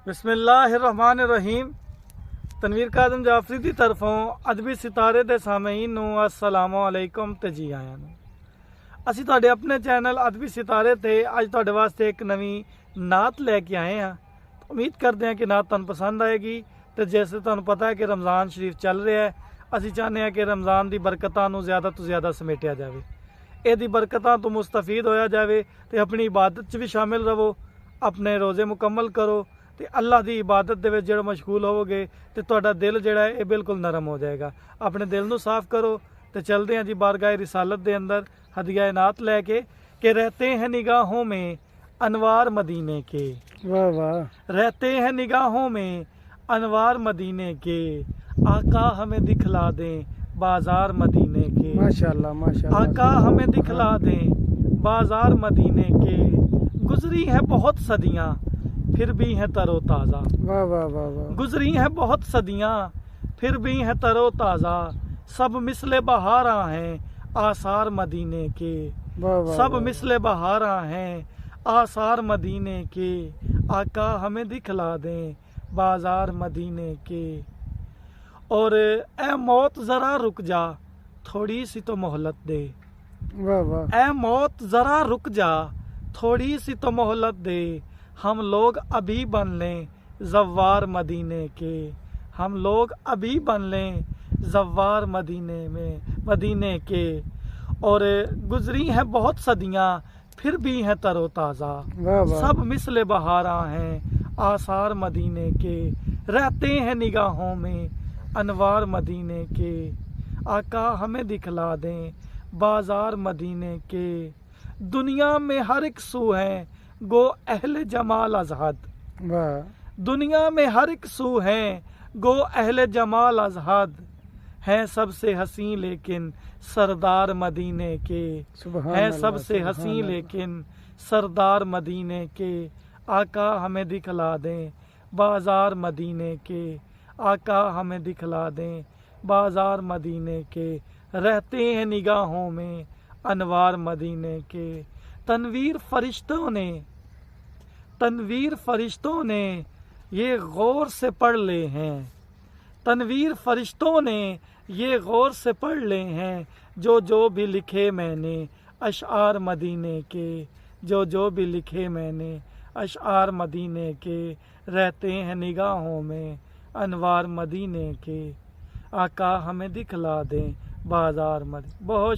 بسم اللہ الرحمن الرحیم۔ تنویر قادم جعفری دی طرفوں ادبی ستارے دے سامعین نو السلام علیکم تے جی آیاں نو۔ اسی تواڈے اپنے چینل ادبی ستارے تے اج تواڈے واسطے ایک نویں نعت لے کے آئے ہاں۔ امید کرتے ہیں کہ نعت تانوں پسند آئے گی تے جیسے تانوں پتہ ہے کہ رمضان شریف چل رہا ہے، اسی چاہنے ہیں کہ رمضان دی برکتاں نو زیادہ تو زیادہ سمیٹیا جاوے، اے دی برکتاں تو مستفید ہویا جاوے تے اپنی عبادت چ بھی شامل رہو، اپنے روزے مکمل کرو تے اللہ دی عبادت دے وچ جڑا مشغول ہوو گے تے تہاڈا دل جڑا ہے اے بالکل نرم ہو جائے گا۔ اپنے دل نو صاف کرو تے چلدے ہیں جی بارگاہ رسالت دے اندر ہدیہ نعت لے کے کہ رہتے ہیں نگاہوں میں انوار مدینے کے، واہ واہ، رہتے ہیں نگاہوں میں انوار مدینے کے، آقا ہمیں دکھلا دیں بازار مدینے کے، ماشاءاللہ ماشاءاللہ، آقا ہمیں دکھلا دیں بازار مدینے کے، گزری ہیں بہت صدیاں پھر بھی ہیں تر و تازہ، واہ واہ واہ واہ، گزری ہیں بہت صدیاں پھر بھی ہیں تر و تازہ، سب مثل بہاراں ہیں آثار مدینے کے، واہ واہ، سب مثل بہاراں ہیں آثار مدینے کے، آقا ہمیں دکھلا دیں بازار مدینے کے، اور اے موت ذرا رک جا تھوڑی سی تو مہلت دے، واہ واہ، اے موت ذرا رک جا تھوڑی سی تو مہلت دے، ہم لوگ ابھی بن لیں زوار مدینے کے، ہم لوگ ابھی بن لیں زوار مدینے کے، اور گزری ہیں بہت صدیاں پھر بھی ہیں تر و تازہ، واہ واہ، سب مثل بہاراں ہیں آثار مدینے کے، رہتے ہیں نگاہوں میں انوار مدینے کے، آقا ہمیں دکھلا دیں بازار مدینے کے، دنیا میں ہر ایک سو ہیں گو اہل جمال از حد، واہ، دنیا میں ہر ایک سو ہیں گو اہل جمال از حد، ہیں سب سے حسین لیکن سردار مدینے کے، سبحان ہیں اللہ، سب سے سبحان حسین اللہ، لیکن سردار مدینے کے، آقا ہمیں دکھلا دیں بازار مدینے کے، آقا ہمیں دکھلا دیں بازار مدینے کے، رہتے ہیں نگاہوں میں انوار مدینے کے، تنویر فرشتوں نے یہ غور سے پڑھ لے ہیں، تنویر فرشتوں نے یہ غور سے پڑھ لے ہیں، جو بھی لکھے میں نے اشعار مدینے کے، جو بھی لکھے میں نے اشعار مدینے کے، رہتے ہیں نگاہوں میں انوار مدینے کے، آقا ہمیں دکھلا دیں بازار مدینے، بہت